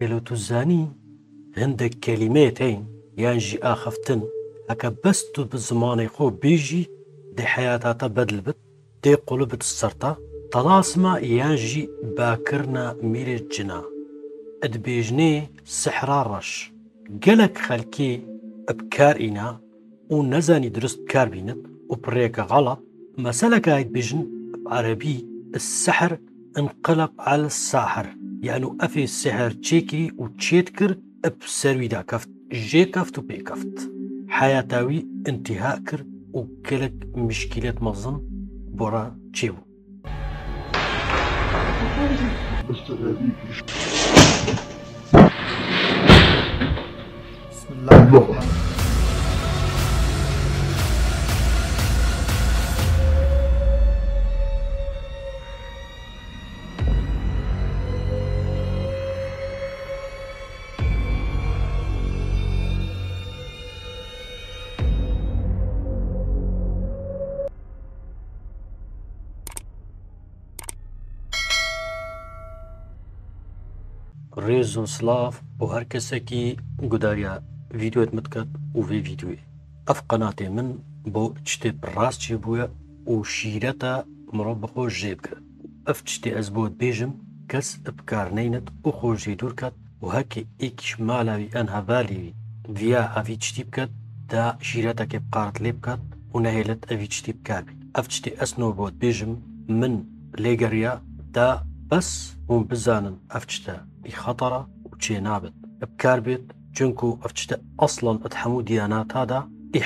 گەلو تو زانی هەندێک کەلیمەیەتین یانژی ئاخەفتن ئەکە بەست و بزمانەی خۆ بێژی دێ حەیاتاتە بەدل بت دێ قوڵ بت سەرتا تەلاسمە یانژی باکردنە میرێ جنا ئەدبێژنێ سحرا ڕەش گەلک خەلکێ بکارئینا و نەزانی درست بکار بینت و پڕێکە غەڵەت مەسەلەکە ئەیدبێژن بعربی السحر انقلب على الساحر يعني أفي السحر تشيكي وتشيتكر بسرويدا كفت جي كفت وبي كفت حياتاوي انتهاء كر وكلك مشكلات مظن برا تشيبو بسم الله الرحمن الرحيم. ڕێز و سلااف بۆ هەر کەسێکی گوداریا ڤیددیوت متکات و vê ڤیددیوێ ئەف قەناتێ من بۆ شتێ ڕاست چێ بووە و شیرەتە مرۆڤ بەخۆ ژێ بکرێت ئەف شتێ ئەس بۆت بێژم کەس بکارنەینت و خۆشی دوور کات و هەکێ ئێکیش مالاوی ئەن هەڤالیوی ڤیا ئەڤی چتی بکات دا شیرەتەکێ بقارت لێ بکات و نەهێلت ئەڤی چتی بکاربی ئەف شتێ ئەسنەوە بۆت بێژم من لێگەڕیا دا بەس هون بزانن ئەف شتە خەتەرە و چێ نابێت بکار بێت چونکو ئەف شتە ئەسڵەن ئەت هەموو دیاناتادا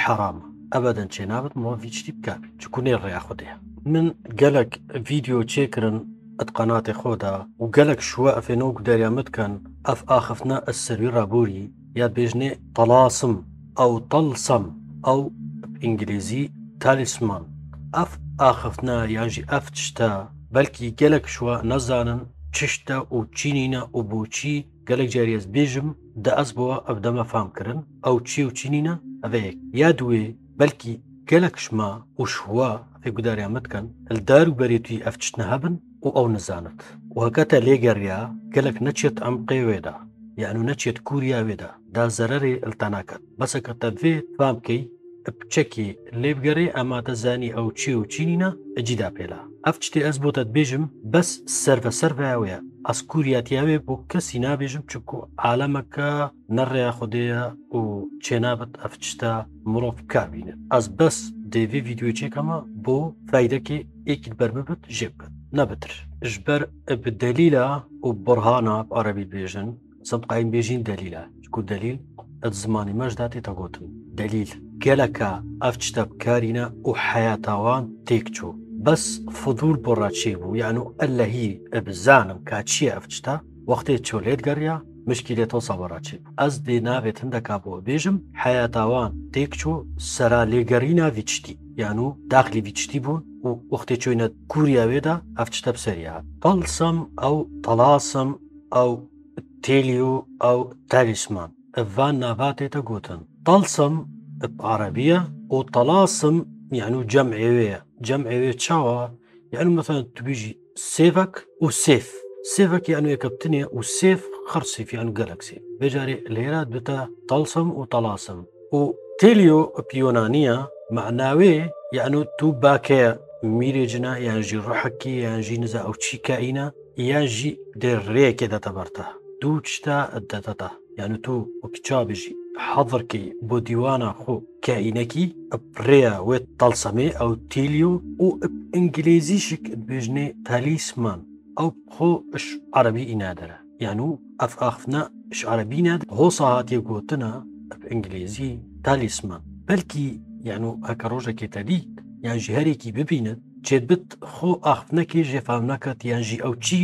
حرامە ئەبەدەن چێ نابێت مرۆڤی چتی بکاربێت چونکو نێ ڕێیا خودەیە من گەلک ڤیددیۆ چێکردن ئەت قەناتێ خۆدا و گەلک شووە ئەفێنەوە گوداریا متکەن ئەف ئاخفتنە ئەسەروی ڕابووری یاد بێژنێ تەلاسم ئەو تەڵسەم ئەو ئینگلیزی تالیسمان ئەف ئاخفتنە یانژی ئەف شتە بەلکی گەلک شووە نەزانن چشتە و چینینە و بۆچی گەلک جاریەز بێژم دە ئەس بەوە ئەبدەمە فامکردن ئەو چی و چینینە ئەvەیەک یا دوێ بەلکی گەلکشما و شووە فێ گوداریا متکەن هەلدار و بەرێتوی ئەف چتنە هەبن و ئەو نزانت و هەکەتە لێگەڕیا گەلک نەچێت ئەم قێوێدا یعنی نەچێت کووریا وێدا دا زەرەرێ ئەلتاناکات بەسەکەتە vê فامکەی بچەکی لێبگەڕێ ئەماتە زانی ئەو چی و چینینە ئەجیدا پێلا ئەف شتێ ئەس بۆتت بێژم بەس سەرڤە سەرڤایەوەیە ئەسکوریاتیاوێ بۆ کەسی نابێژم چکو عالەمەکە نەڕێیا خودەیە و چێنابەت ئەف شتە مرۆڤ بکاربینێت ئەس بەس دەیڤێ ڤیددیۆ چێکەمە بۆ فایدەکێ ئێکیت بەرببت ژێ بکەت نەبتر ژبەر بدەلیلە و بڕهانە عەرەبی بێژن سەبقایم بێژین دەلیلە چکو دەلیل ئەت زمانی مەشدا تێتە گۆتن دەلیل گەلەکە ئەف شتە بکارینە و حەیاتاوان تێکچوو بەس فضول بۆ ڕاچێ بوو یان و ئەلەهی بزانم کا چییە ئەف شتە وەختێ چۆ لێت گەڕیا مشکلێتەوە سەبڕاچێ ئەس دێ نابێت هەندەکا بۆ بێژم حەیاتاوان تێکچوو سەرا لێگەڕینا ڤیچتی یان و داخلی ڤیچتی بوون و وەختێ چۆینە کووریاوێدا ئەف شتە بسەریا تەڵسەم ئەو تەلاسم ئەو تێلیۆ ئەو تالیسمان ئەڤان ناڤاتێتە گوتن تەڵسم عەرەبیە و تەلاسم یعنی و جەمعێوەیە جەمعێوێ چاوە یعنی مەثەن تو بێژی سێڤەک و سێف سێڤەک یعنی یەکە بتنێ و سێف خڕ سێف یان و گەلک سێف بێجارێ لێرە بتە تەڵسم و تەلاسم و تێلیۆ پیۆنانیە معناوێ یعنی و تو باکەیە میرێجنە یانژی ڕۆحەکی یانژی نزە ئەو چی کائینە یانژی دێ ڕێیەکێ دەتە بەرتە دوو شتە دەتەتە یعنی تو وەکی چا بێژی حەضڕکەی بۆ دیوانە خۆ کائینەکی ڕێە وێت تەڵسەمێ ئەو تێلیۆ و ئینگلیزیشک بێژنێ تالیسمان ئەو خۆ ئش عەرەبی ئینادەرە یان و ئەف ئاخفتنە ئش عەرەبی ناد هۆسا هاتیە گوتنە ئینگلیزی تالیسمان بەلکی یان و هەکە ڕۆژێکێتە دیت یانژی هەرێکی ببینت چێت بت خۆ ئاخفتنەکێ ژێفام نەکات یانژی ئەو چی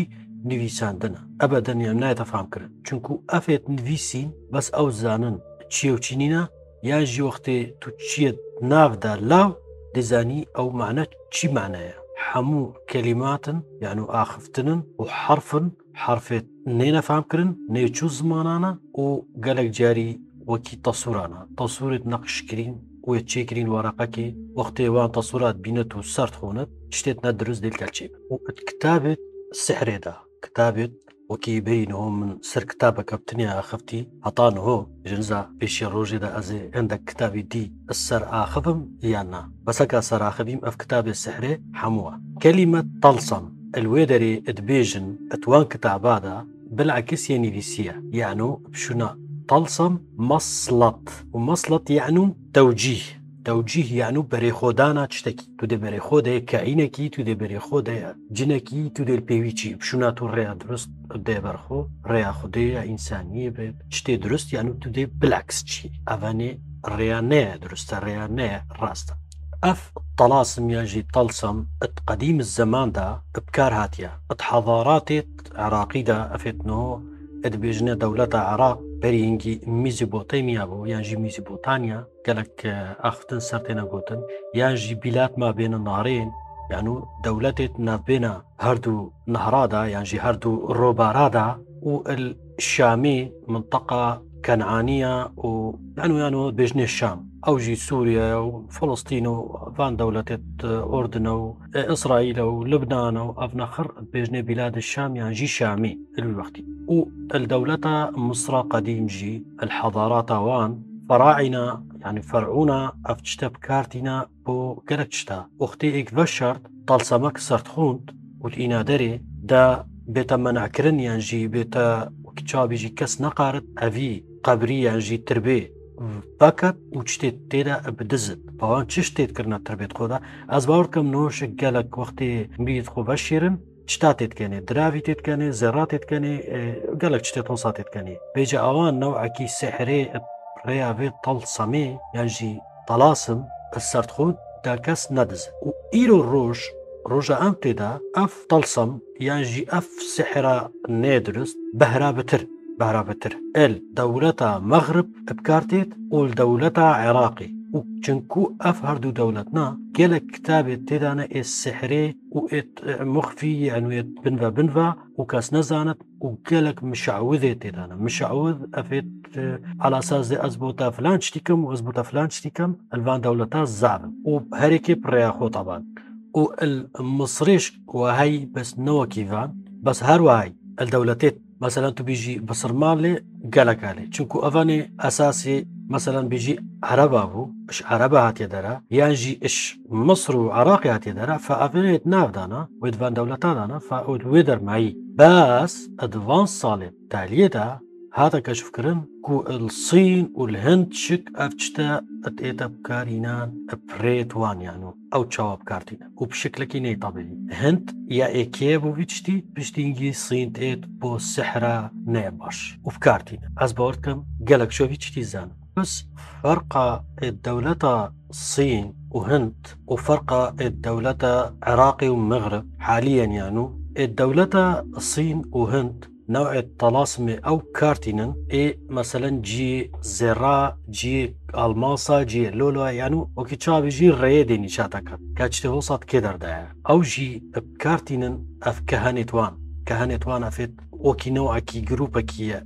نویساندنە ئەبەدەن یان نایەتە فامکردن چونکو ئەفێت نویسین بەس ئەو زانن چیە و چینینە یانژی وەختێ تو چیت ناودا لاو دەزانی ئەو معنە چی معنایە هەموو کەلیماتن یان و ئاخفتنن و حرفن حرفێت نێنەفامکردن نێچوو زمانانە و گەلک جاری وەکی تەسوورانە تەسوورت نەقشکرین وێ چێکرین وەرەقەکێ وەختێ وان تەسوورات بینێت و سەرد خۆنت شتێت نەدروست دێت کەلچێ و کتابێت سحرێدا کتابێت وكي يبينه من سر كتابك بتنيا أخفتي عطانه هو جنزة بيشي روجي دا أزي عندك كتابي دي السر آخذم يانا بس هكا سر آخذيم أف كتاب السحري حموة. كلمة طلسم الويدري ادبيجن اتوان كتاب بعدها بالعكس يعني ديسيا يعني بشنا طلسم مصلط، ومصلط يعني توجيه يعني بري خودانا تشتكي تو دي بري خودة كائنكي تو دي بري خودة جنكي تو دي البيويتشي بشنا تو ريا درست دي برخو ريا خودية إنسانية تشتي درست يعني تو دي بالعكس تشي أفاني ريا نيا درست ريا نيا راستا. أف طلاسم يجي طلسم قديم الزمان دا بكار هاتيا حضارات عراقي دا أفتنو ادبيجنا دولة عراق برينجي ميزوبوتاميا بو يعني ميزوبوتاميا قالك أختن سرتنا قوتن يعني بلاد ما بين النهرين يعني دولة ما بين هردو نهرادا يعني هردو روبارادا والشامي منطقة كنعانية يعني بيجني الشام أو جي سوريا وفلسطين وفان دولة أردن وإسرائيل ولبنان وأفنخر بيجني بلاد الشام يعني جي شامي الوقت. والدولة مصر قديم جي الحضارات وان فراعنة يعني فرعونا أفتشتا بكارتنا بو قلتشتا أختي إيك بشرت طلسمك سرتخوند والإنادري دا بيتا منعكرن يعني جي بيتا وكتشابي جي كس نقارت أفي قبري يعني جي تربي فقط وشتيت تيدا بدزت فوان تشتيت كرنا تربية خودا از باوركم نوش قالك وقتي بيت خو بشيرن شتاتت كاني درافيتت كاني زراتت كاني قالك شتيت وصاتت كاني بيجي اوان نوعكي سحري ريافي طلسمي يعني طلاسم السرت خود دا كاس ندز وإيرو الروج روجا امتدا اف طلسم يعني اف سحرة نادرس بهرابتر الدولة مغرب بكارتيت والدولة عراقي وچنكو أفهردو دولتنا كلا كتابة تدانا السحري وإت مخفي يعني بنفا وكاس نزانت وكالك مشعوذة تدانا مشعوذ أفيت على أساس دي أزبوطا فلان شتيكم وأزبوطا فلان شتيكم الفان دولتا الزعب وهريكي برياخو طبعا والمصريش وهي بس نو كيفان بس هرواي الدولتين مثلا تو بيجي بصرمالي قالك عليه چونكو أفاني أساسي مثلا بيجي عربا بو إش عربا هاتي دارا يانجي إش مصر وعراقي هاتي دارا فأفاني يتناف دانا ويدفان دولتا دانا فأودويدر معي بس أدفان صالي تاليه دا هذا كشف كرن كو الصين والهند شك أفتشتا اتيتا بكارينان بريت وان يعني أو تشاوب كارتينا وبشكل كيني طبيعي هند يا إيكيبو فيتشتي بشتينجي الصين تيت بو السحرة نيباش وبكارتينا أزبورتكم قالك شو فيتشتي زان بس فرق الدولة الصين وهند وفرق الدولة عراقي ومغرب حاليا يعني الدولة الصين وهند نوع الطلاسم أو كارتينن مثلا جي زرا جي الماسا جي لولو يعني وكي تشابي جي ريدي نشاتك كاتشتي وسط كدر دا أو جي كارتينن أف كهنتوان أفيت وكي نوع كي جروبا كي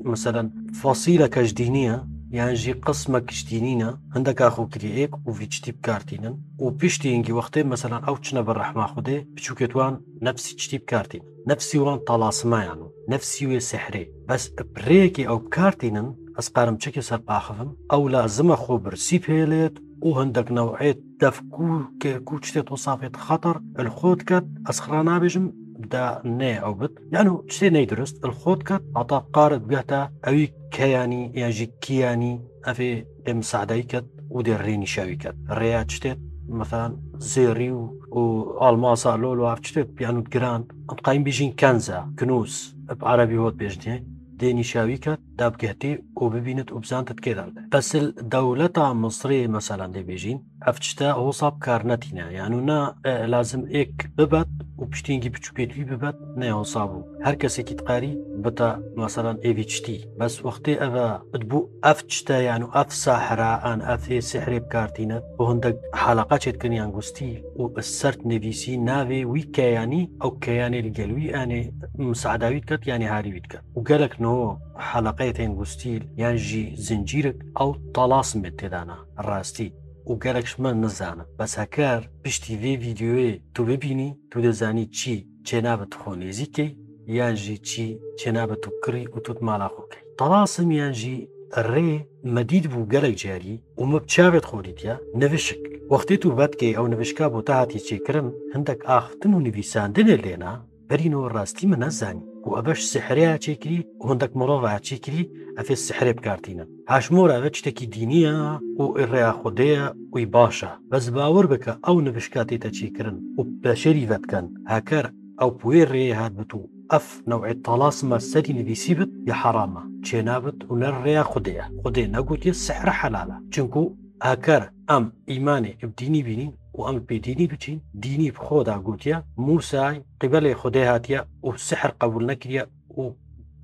مثلا فصيلة كجدينية يعني جي قسمك جدينينا عندك أخو كريئك وفيتشتي بكارتينن وبيشتي إنجي وقتين مثلا أو تشنا بالرحمة خده بشوكتوان نفسي تشتي بكارتين نفسي وان طلاسما يعني نفسي وسحري بس بريكي أو بكارتينن أسقارم تشكي سر باخفم أو لازم أخو برسي بيلت وهندك نوعية دفكو كوتشتي توصافيت خطر الخود كات أسخرانا بجم دا ني أو بت يعني تشتي نيدرست الخود كات عطا قارد بيهتا أوي كياني يجي كياني أفي مساعديكت وديريني شاويكت الريات تشتي مثلا زيري والماسا لولو عرفتشتت يعني جران قايم بيجين كنزة كنوز بعربي هو بيجني ديني شاويكت داب كهتي وببينت وبزانت كده بس الدولة مصرية مثلا دي بيجين عرفتشتا هو صاب كارنتينا يعني نا لازم إيك ببت وبشتينجي بتشوبيت في ببت نا هو صابو هر كسي كي تقاري بتا مثلا ايفيتشتي بس وقتي أفا تبو أفتشتا يعني أف ساحرة أن أفي سحري بكارتينا وهندك حلقات تكني أنغوستي وبسرت نفيسي نافي وي كياني أو كياني الجلوي يعني مساعداويت كت يعني هاريويت كت وقالك نو حلقات أنغوستيل يعني جي زنجيرك أو طلاسم تدانا راستي وقالك شمان نزانا بس هكار بشتي في فيديوي تو ببيني تو دزاني تشي جناب تخونيزي كي یانژی چی چێنابەت و کڕی و توت ماڵا خۆکەی تەڵاسم یانژی ڕێ مەدید بوو گەلێک جاری ومە بچاوێت خۆریتە نەوشک وەختێت و بەتکەی ئەو نەوشکا بۆ تا هاتی چێکردن هەندێک ئاختن و نویساندنێ لێنا بەرینەوە ڕاستی من نەزانی و ئەبەش سحرەیە چێکری و هەندێک مرۆڤ چێکری ئەفێ سحرێ بکارتینە هاشمۆرە ئەوە شتێکی دینیە و ڕێیا خودەیە وی باشە بەس باوەڕ بکە ئەو نەوشکاتێتە چێکردن و بەشەری بەتکەن هاکەر ئەو پوێ ڕێ هات بت و ئەف نەوعی تەڵاسمە سەری نویسی بت یا حرامە چێنابێت و نەر ڕێیا خودەیە خودێ نەگوتیە سحرە حەلالە چونکو هاکەر ئەم ئیمانێ دینی بینین و ئەم پێدینی بچین دینی بخۆدا گوتیە موسای قیبەلێ خودێ هاتیە و سحر قبول نەکریە و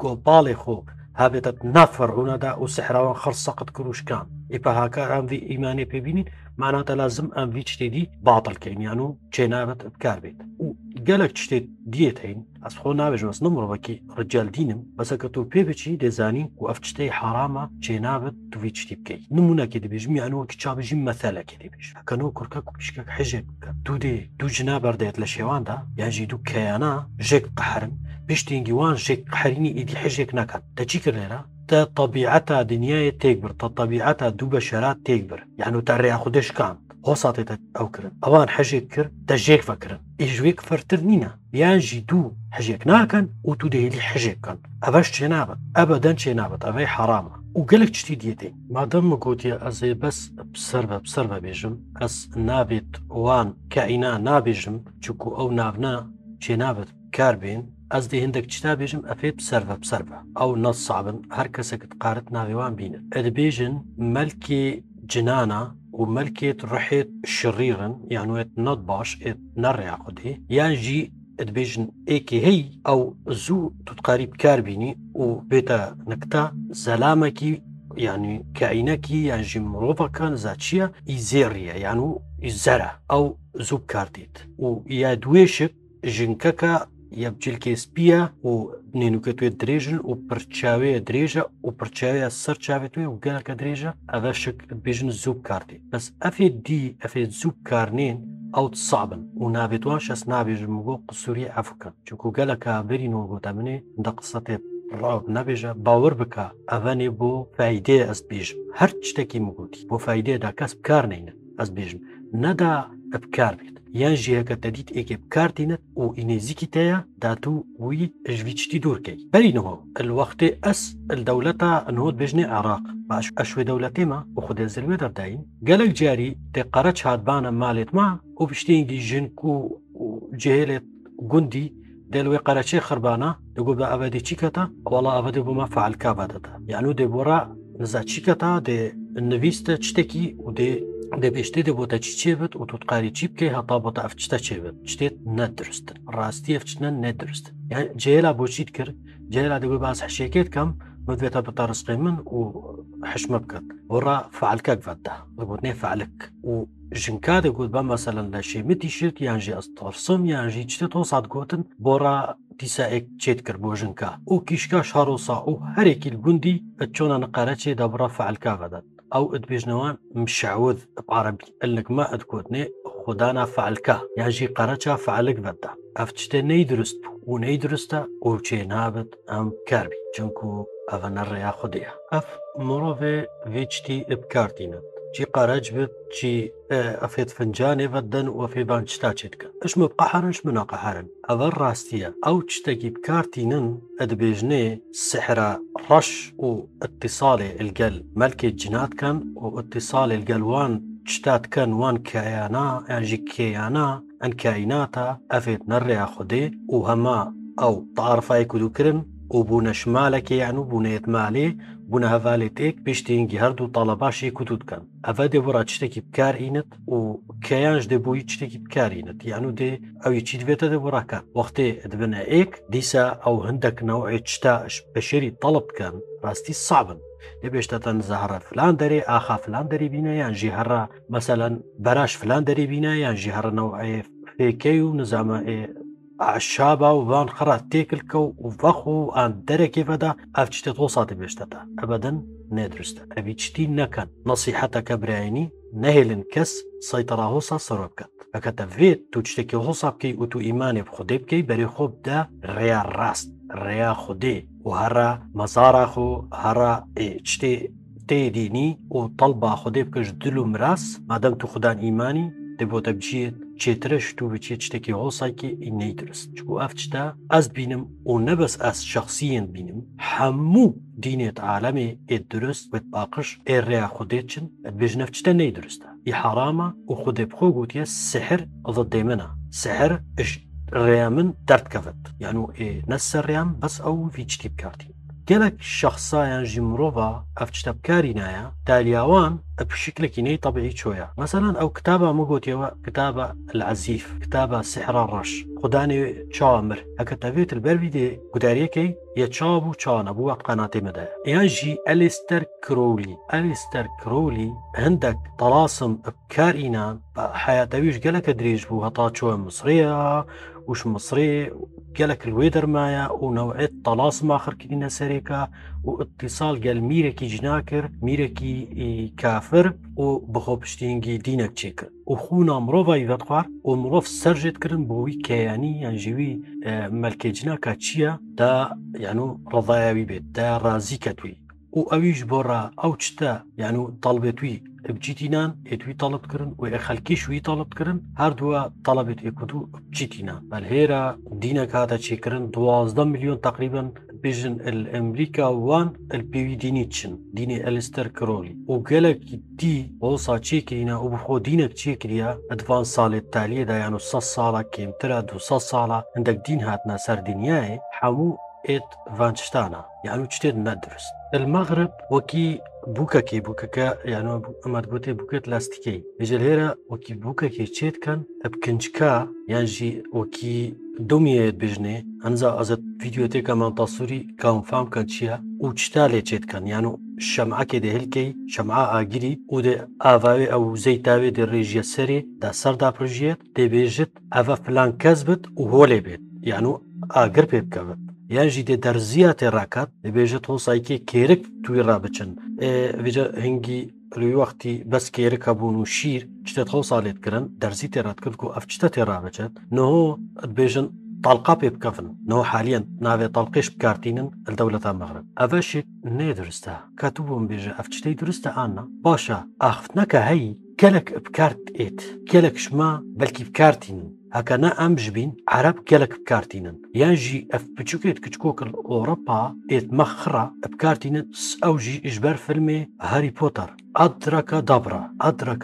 گۆپاڵێ خۆ هابێتە نافەڕوونەدا و سحراوان خەرسەقت کروشکان ئیپە هاکار ئەموی ئیمانێ پێبینین ماناتە لازم ئەموی شتێدی باتڵکەینیان و چێنابەت بکار بێت و گەلک شتێت دیێت هەین ئەس خۆ نابێژمەس نمڕۆڤەکی ڕجال دینم بەسەکە تۆ پێ بچی دەزانین و ئەف شتەی حرامە چێنابێت توی شتی بکەیت نمونەکە دەبێژم یانەوەکی چابژی مەثەلەکە دەبێژ کەنەوە کورکە و پیشکەک حەژێک بکە دوو دێ دوو جنا بەردێت لە شێواندا یانژی دوو کەیانە ژێک قەحرن پشتینگی وان ژێک قەحرینی ئیدی حەژێک ناکات دەچی کرد لێرە تا طبیعەتە دنیای تێک بر تا طبیعەتە دوو بەشەرات تێک بر یعنی تا ڕێیا خودشکان هۆساتێتە ئەو کردن ئەوان حەژێک کرد دەژێک فەکردن ئێژوێک فەرتر نینە یانژی دوو حەژێک ناکەن و تو دەیلی حەژێک بکەن ئەبەش چێ نابێت ئەبەدەن چێ نابێت ئەوەی حرامە و گەلێک چتی دیێتین مادەم گوتیە ئەزێ بەس بسەر بە بێژم ئەس نابێت وان کائینا نابێژم چکو ئەو ناونە چێ نابێت کار بێن ئەس دێ هەندێک چتا بێژم ئەفێ بسەر بە ئەو نەسابن هەر کەسێکت قارت ناوێوان بینن ئەدەبێژن مەلکی جنانە و مەلکێت ڕحێت شڕیرن یانوێت نەت باش ئێت نەڕێیا خودێ یانژی ئەدبێژن ئێکێ هەی ئەو زوو توتقاری بکار بینی و بێتە نکتا زەلامەکی یعنی کائینەکی یانژی مرۆڤەکان زاچیە ئیزێڕیە یان و ئیزەرە ئەو زوو بکارتێت و یا دوێشت ژنکەکە یە بجلکێ سپیە و نێنوکە توێت درێژن و پرچاوەیە درێژە و پرچاوەیە سەر چاوێت و گەلکە درێژە ئەvە شک بێژن زوو بکارتێت بەس ئەفێ دی ئەفێت زوو بکارنێن ئەو سابن و نابێتوان شەس نابێژم بۆ قسووری ئەفکەن چونکو گەلەکە بەرینەوە بۆتە منێ دە قسەتێ ڕاو نەبێژە باوەڕ بکە ئەڤەنێ بۆ فایدێ ئەس بێژم هەر شتێکی مگوتی بۆ فایدێدا کەس بکار نینە ئەس بێژم نەدا بکار بێت یان ژیەکە دەدیت ئێکێ بکارتینت و ئینێزیکی تەیە داتوو وی ژویچتی دوورکەی بەرینەوە الوەختێ ئەس دەولەتە نهۆت بێژنێ عراق باش ئەشوێ دەولەتێمە و خودێ زلوێ دەرداین گەلک جاری تێقەرە چادبانە مالێتما و پشتێنگی ژنک و جێلێت گوندی دەلوێ قەرەچێ خربانە دەگو بە ئەبدی چیکەتە وەڵا ئەبدێ بۆمە فعالکا بەدەدا یانو دێبۆرە نزا چیکەتا دێ نویستە شتێکی و دێ دەبێشتێ دەبۆتە چی چێبێت و توتقاری چی بکەی هەتا بۆتە ئەفچتە چێبێت شتێت نەدرستن ڕاستی ئەفچنە نەدرستن یان جێلا بۆچیت کرد جێلا دەگوی باز حشێکێت کەم بدوێتە بەتەڕسقی من و حشمە بکات وەڕا فعالکەک بەتدا دەگوتنێ فعلک و ژنکا دەگوت بە مەسەلەن لە شێمەتی شرت یانژی ئەستەرسم یانژی چتێت تۆ سات گوتن بۆڕا دیسائێک چێت کرد بۆ ژنکا و کیشکا شارۆسا و هەرێکی گوندی چۆنە نقارە چێ دەبڕە فعالکا بەدات ئەو ئەدبێژنەوان مشعوذ بعربی ئەلنکما ئەدکوتنێ خوددانا فعالکە یاژی قەرەچا فعالک بەددا ئەف شتێ نەی درست بوو و نەی درستە و چێ نابێت ئەم کاربی چونکو ئەڤە نەڕێیا خودەیە ئەف مرۆڤێ وێچتی بکارتینە چی قەرەج بێت چی ئەفێت فنجانێ بەدەن و ئەفێبان چتا چێتکە ئەشمە بقەحرنش مناقەحرن ئەوە ڕاستیە ئەو شتێکی بکارتینن ئەدبێژنێ سحرە ڕەش و اتصالێ الگەل مەلکێ جناتکەن و اتصالێ الگەلوان شتاتکەن وان کایانە یانژی کێیانە ئەن کایناتە ئەفێت نەڕێیا خودێ و هەما ئەو تەعارفای کودوکردن و بوونە شمالێکی یان و بوونەیەت مالێ بوونە هەڤالێتێک پێشتێنگی هەردوو تەڵەباشی کوتوت بکەن ئەڤە دێبڕە شتێکی بکارئینت و کەیانش دەبووی شتێکی بکارینت یان و دێ ئەوی چی دوێتە دەبڕەکە وەختێ دبنە ئێک دیسە ئەو هەندێک نەوعێت شتاش بەشێری تەڵب بکەن ڕاستی سابن دەبێشتە نزەهرە فلان دەرێ ئاخا فلان دەری بینە یانژی هەڕە مەسەلەن بەراش فلان دەری بینە یانژی هەڕەنەوە فێکەی و نزامە عشابە و بان خڕات تێکلکە و vەخ و ئان دەرێکی بەدا ئەفچتە تۆ ساتە بێشتەتە ئەبەدەن نێدرستە ئەبی چتی نەکەن نەسیحەتەکە برایانی نهێلن کەس سەیتەڕا هۆسا سەرۆ بکات ئەکە دەبێت تو شتێکی هۆسا بکەی و تو ئیمانێ بخودێ بکەی بەرێ خۆ بدە ڕێیا ڕاست ڕێیا خودێ و هەرا مەزارا خۆ هەرا شتێ تێدینی و تەڵبا خودێ بکەش دل و مراس مادەم تو خوددان ئیمانی دەبۆتە بچێت چێترش تو بچێت شتێکی هۆسایکی ئینەی درست چکو ئەف شتە ئەس بینم و نەبەس ئەس شخصیەن بینم هەموو دینێت عالەمێ ئێت درست وێت باقش ئێ ڕێیا خودێت چن بێژنە شتە نەی درستە ئی حرامە و خودێ بخۆ گوتیە سحر ئەڵت دێمەنە سحر ڕێیا من دەردکەوت یعنی نەسەر ڕێیان بەس ئەو ڤیچتی بکارتی gelek şahsayan ji mirova ev tişte bikarî naya dalyawan bi şiklekî ney tabiî çoya meselan ew kitaba min gotiye kitaba El Ezîf kitaba Sihra Reş xudanê çawa mir heke tevê til ber vî dê gudariyekê ya çawa bû çawa nebû wek qenatê me de yan jî Aleister Crowley hindek talasim bi karînan heyata wî ji geleke dirêj bû heta çawa Misriya وش مصري قالك الويدر مايا ونوعية طلاسم آخر كدينا سريكا واتصال قال ميركي جناكر ميركي كافر وبخوبشتينجي دينك تشيكر وخونا مروفا يفتخار ومروف سرجت كرن بوي كياني يعني جوي ملكي جناكا تشيا دا يعني رضايا بيت دا رازي كتوي وأويش برا أو تشتا يعني طلبتوي بجيتينان اتوي طلب كرن وخلكي شوي طلب كرن هر دوا طلبت اكدو بجيتينان بالهيرا دينك هذا شي كرن 12 مليون تقريبا بيجن الامريكا وان البيوي دينيتشن ديني أليستر كرولي وقالك دي وصا تشيكرينا وبخو دينك تشيكريا ادفان صالة التالية دا يعني 6 صالة كيم ترى 200 صالة عندك دين هاتنا سر دنياي حمو ات فانشتانا يعني تشتير ندرس المغرب وكي بوكاكا يعني اما تقولي بوكات لاستيكي يجي هيرا وكي بوكاكي تشيت كان بكنجكا يعني جي وكي دوميات بجني انزا ازت فيديوتي كمان تصوري كان فهم كان شيها وتشتالي تشيت كان يعني شمعة كده هلكي شمعة اجري وده افاوي او زيتاوي دي ريجيا سري دا سردا بروجيت دي بيجت افا فلان كذبت وهو لي بيت يعني اگر بيبكبت يعني جي دي درزيات الراكات بيجت هو سايكي كيرك توي رابچن ويجا هنگي لوي وقتي بس كيرك ابونو شير جتت هو صالت كرن درزي تيرات كلكو افتشتت رابچت نو بيجن طلقه بكفن نو حاليا نافي طلقيش بكارتينن الدولة المغرب افاشي ندرستا كاتبون بيجا افتشتي درستا انا باشا اخفتناك هي كلك بكارت ايت كلك شما بلكي بكارتين هكذا أمجبين عرب كلك بكارتينن ينجي اف بتشوكيت كتشكوك أوروبا إت مخرة بكارتينن أوجي إجبار فيلمي هاري بوتر أدرك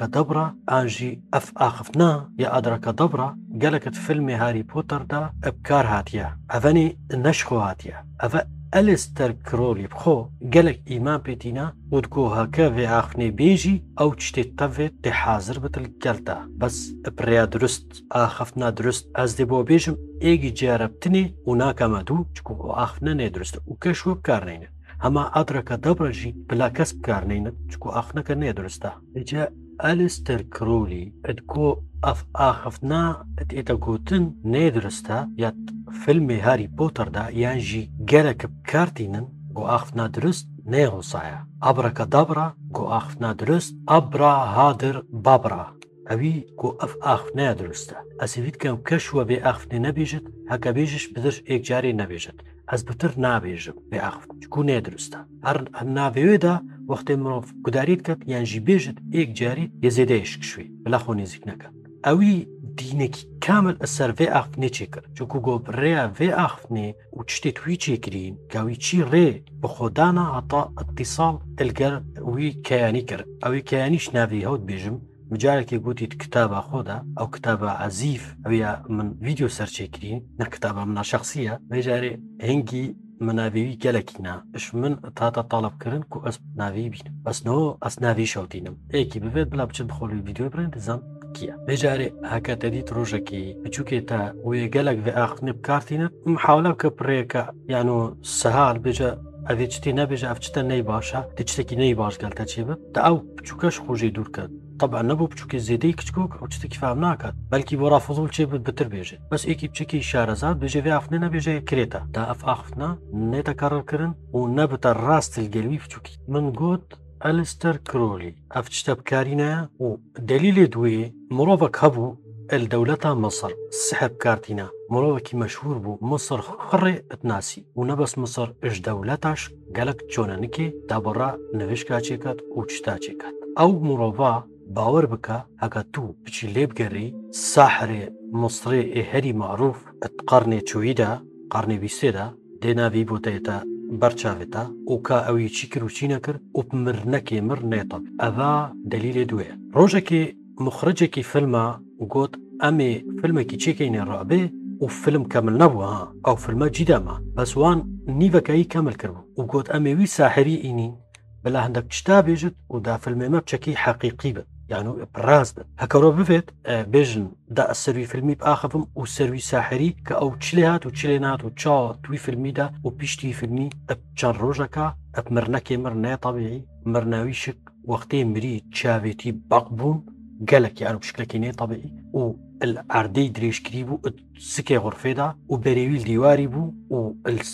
دبرة أنجي أف آخفنا يا أدرك دبرة قالك فيلمي هاري بوتر دا بكار هاتيا أفاني نشخو هاتيا أفا أليستر كرولي بخو قالك إيمان بيتينا ودكو هكا في آخفني بيجي أو تشتي تفت تحاضر بتلقلتا بس بريا درست آخفنا درست از دي بو بيجم ايجي جاربتني وناكا مدو چكو آخفنا ندرست وكشو بكارنين هما أدرك دبرجي بلا كسب كارنين چكو آخفنا كا ندرستا إجا أليستر كرولي ادكو اف آخفنا اتيتا قوتن ندرستا يات فيلمي هاري بوتر دا يانجي قالك بكارتينن و آخفنا درست نيغو صايا أبركا دبرا قو آخفنا درست أبرا هادر بابرا أبي قو أف آخفنا درستا أسيفيد كم كشوة بي آخفنا نبيجت هكا بيجش بدرش إيك جاري نبيجت أز بتر نابيجم بي آخفنا شكو ندرستا هر نابيوه دا وقت مروف قداريت كت يانجي بيجت إيك جاري يزيديش كشوي بلاخو نزيك نكا أوي دينك كامل السر في آخفني تشكر شكو قو بريا في آخفني وتشتت وي تشكرين كاوي تشي ري بخودانا عطا اتصال القر وي كياني كر أوي كيانيش نافي هود بيجم مجالك يقولي كتابة خودا أو كتابة عزيف أو من فيديو سرشكرين نا كتابة من شخصية مجاري هنجي منافي كالكينا اش من تاتا طالب كرن كو اس نافي بين بس نو اس نافي شوتينم ايكي بفيد بلا بچن بخولي الفيديو برند زن كيا بجاري هكا تديت روجكي بچوكي تا ويقالك في اخني بكارتينت محاولة كبريكا يعني سهال بجا أذيتشتي نبيجا أفتشتا ني باشا تشتكي ني باش قالتا تشيبت تا أو بچوكاش خوجي دور كد طبعا نبو بچوكي زيدي كتشكوك أو تشتكي فهم ناكد بلكي برا فضول تشيبت بتر بيجي بس إيكي بچكي شارزات بيجي في أخفنا بيجي كريتا تا أف أخفنا نيتا كرر كرن ونبتا راست القلبي بچوكي من قد ئەلستەر کرۆلی ئەف تشتە بکارینایە و دلیلی دوێ مرۆڤێک هەبوو الدەولەتە مەسر سحر بکارتینە مرۆڤێکی مەشهور بوو مصر خڕێ ئەتناسی و نەبەس مصر ئش دەولەتاش گەلک چۆنەنکێ دابڕا نوێشکا چێکات و چتا چێکات ئەو مرۆڤ باوەڕ بکە هەکە تو بچی لێ بگەڕی ساحرێ مصرێ هەری معروف قەرنێ چوویدا قەرنێ بیسێدا دێناوی بۆتەیەتە بەرچاوێتە و کا ئەوی چی کرد و چی نەکرد و مرنەکێ مر نێتە ئەڤا دلیلێ دوێ ڕۆژێکی مخرجێکی فیلمە گوت ئەمێ فیلمێکی چێکەینێ ڕابێ و فیلم کەمل نەبووە ئەو فیلمە جیداما بەسوان نیڤەکەی کەمل کردبوو و گوت ئەمێوی ساحری ئینین بەلا هەندێک چتا بێژت و دا فیلمێمە بچەکی حەقیقی بن یعنی ڕاز بن هەکەڕۆ بفێت بێژن دا سەروی فیلمی ئاخەفم و سەروی ساحری کە ئەو چلێ هات و چلێ نات و چا توی فیلمیدا و پیشتی فیلمی چەند ڕۆژەکە مرنەکێ مر نایە تەبیعی مرناوی شک وەختەی مری چاوێتی بەق بوون گەلێکی ئەو شکلێکی نێ تەبیعی و ئاردەی درێژکری بوو سکێ غرفێدا و بەرێویل دیواری بوو و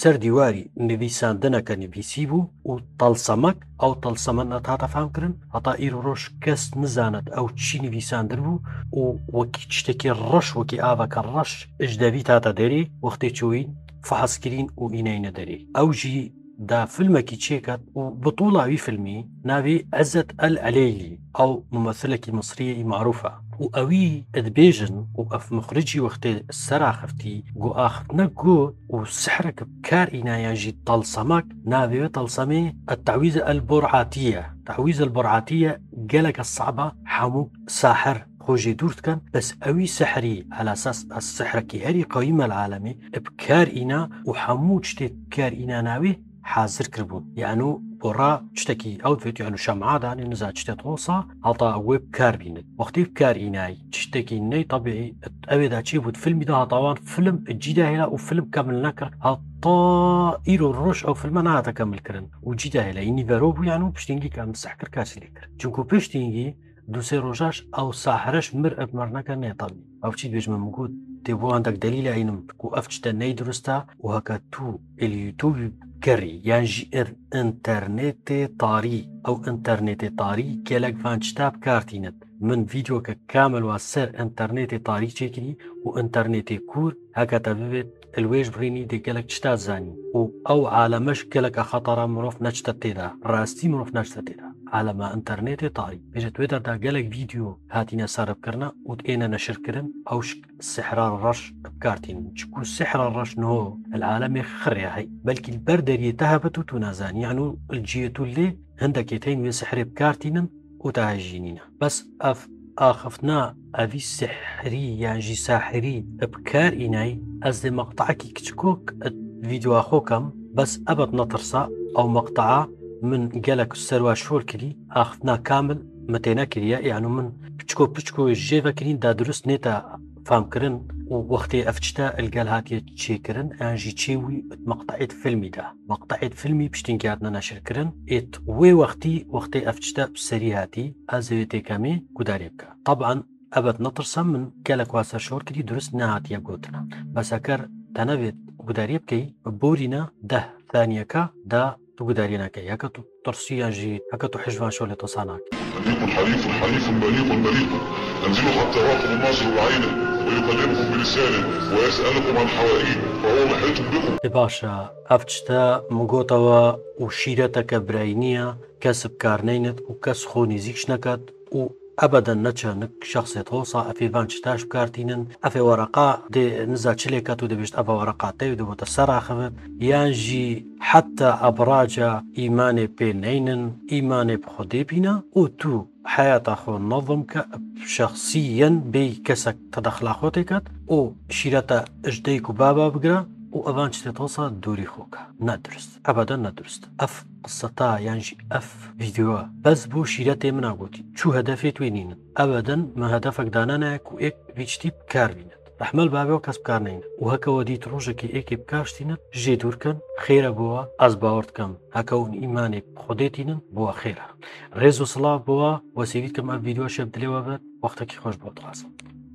سەر دیواری نویساندنەکە نویسی بوو و تەڵسەمەک ئەو تەڵسەمە نەتاتە فامکردن هەتا ئیر ڕۆژ کەس نزانێت ئەو چی نویساندر بوو و وەکی شتێکی ڕەش وەکی ئاوەکە ڕەش ئشدەوی تاتە دەرێ وەختێ چۆین فەحەزکرین و ئینەینە دەرێ ئەوژی دا فیلمێکی چێکات و بطوڵاوی فیلمی ناوی عەزەت ئەلعەلەیلی ئەو ممثلێکی مصریی معروفە و ئەوی ئەدبێژن و ئەف مخرجی وەختێ سەراخفتی گۆ ئاخفتنە گۆ و سحرەکە بکار ئینایانژی تەڵسەمەک ناوێت تەڵسەمێ التعویزە البورعاتیە تعویزە البورعاتیە گەلێکە سەعبە هەموو ساحر خۆشی دوورتکەن بەس ئەوی سحری هەلاساس سحرەکی هەری قەویمە العالەمی بکار ئینا و هەموو شتێک بکار ئینا ناوێ حاضر کردبوون یعنی بۆڕا شتێکی ئەو دوێت یان و شەمعادانی نزا شتێت هۆسا هەڵتا ئەوێ بکار بینێت وەختی بکار ئینایی شتێکی نەی تەبیعی ئەوێدا چی بوو فیلمیدا هەتاوان فیلم جیدا هێلا و فیلم کەمل نەکرد هەتا ئیر و ڕۆژ ئەو فیلمە نهاتە کەملکردن و جیدا هێلا ئینی بەرۆ بوو یان و پشتینگی کەم سەحکرد کاسی لێ کرد چونکو پشتینگی دووسێ ڕۆژاش ئەو ساحرەش مر ئەبمەرنەکە نێتەبی ئەو چی بێژمە مگوت تێ بۆ هەندێک دلیلی ئاینم و ئەف شتە نەی دروستە و هەکە تو ئەلیوتوبی گەڕی یانژی ئینتەرنێتێ تاری ئەو ئینتەرنێتێ تاری گەلک ڤانچتا بکارتینت من ڤیدیۆکە کامل وا سەر ئینتەرنێتێ تاری چێکری و ئینتەرنێتێ کوور هەکەتە ببێت الوێژ بڕینی دێگەلک چتا زانی و ئەو عالەمەش گەلەکە خەتەڕە مرۆڤ نەچتە تێدا ڕاستی مرۆڤ نەچتە تێدا عالەمە ئینتەرنێتێ تاری بێژێت توێ دەردا گەلێک ڤیدیۆ هاتینە سەربکردنە و ئێنە نەشرکردن ئەو سحرا ڕەش بکارتین چکو سحرا ڕەش نۆ العالەمێ خڕێ هەی بەلکی بەر دەریێتە هەبەت و تو نازانی یان و الجیێت و لێ هەندێکێتین وێ سحرێ بکارتینن و تاژینینە بەس ئەف ئاخفتنا ئەوی سحری یانژی ساحری بکار ئینایی ئەس دێ مەقتعەکی کچکۆک ڤیدیۆ خۆکەم بەس ئەبەت نەترسا ئەو مەقتعە من گەلک سەروا شۆر کردی ئاخفتنا کامل متێنە کردە یان و من پچکۆ پچکۆ ژێڤەکردین دا دروست نێتە فامکردن و وەختێ ئەفچتە ئەلگەل هاتیە چێکردن ئەنژی چێوی مەقتعێت فیلمیدا مەقتعێت فیلمی پشتینگیاتنە نەشرکردن ئێت وێ وەختەی ئەفچتە سەری هاتی ئازەوێ تێکەمێ گودارێ بکە طبعاً ئەبەت نەترسە من گەلک واسە شۆر کردی دروست نهاتیە گوتنە بەسەکەر تەنەوێت گوداریە بکەی بۆرینە 10 ثانیەکە دا تو گوداریە ناکەی یاکە تو ترسیانژی هەکە تو حژوان شۆ لێ تۆسا ناکەی حليف حليف مليق مليق ينزل حتى واقف الناصر بعينه ويكلمكم بلسانه ويسألكم عن حوائج فهو محيط بكم. باشە ئەف شتە مگۆتەوە و شیرەتەکە برای نییە کەس بکار نەینێت و کەس خۆ نزیکش نەکات و ئەبەدەن نەچەنک شخصێت هۆسا ئەفێڤان چتاش بکارتینن ئەفێ وەرەقا دێ نزا چلێکات و دەبێت ئەڤە وەرەقاتەی دەبێتە سەراخەوێت یانژی حتى ئەبراجە ئیمانێ پێ نەینن ئیمانێ بخۆدێ بینە و تو حياتا خۆ نەظم کە شخصیەن بێ کەسێک تەدەخلا خۆتێکات و شیرەتە ئژدەیک و بابا بگرە و ئەوان شتێت هۆسا دووری خۆکە نەدرست ئەبەدەن نەدرست ئەف قسەتا یانژی ئەف ڤیدیۆە بەس بۆ شیرەتێ مناگوتی چوو هەدەفێت توێنینن ئەبەدەن مە هەدەفێکدانانایەک و ئێک ویچتی بکار بینێت رحمەل بابێەوە کەس بکار نینە و هەکەوە دیت ڕۆژێکی ئێکی بکاشتینت ژێ دوورکەن خێرە بووە ئەس باوەڕکەم هەکەون ئیمانێک خودێتینن بووە خێرە ڕێز و سڵاو بووە وەسیویتکەم ئەم ڤیدیۆ شێب دلێوە بێت وەختێکی خۆش بۆ دڕاستم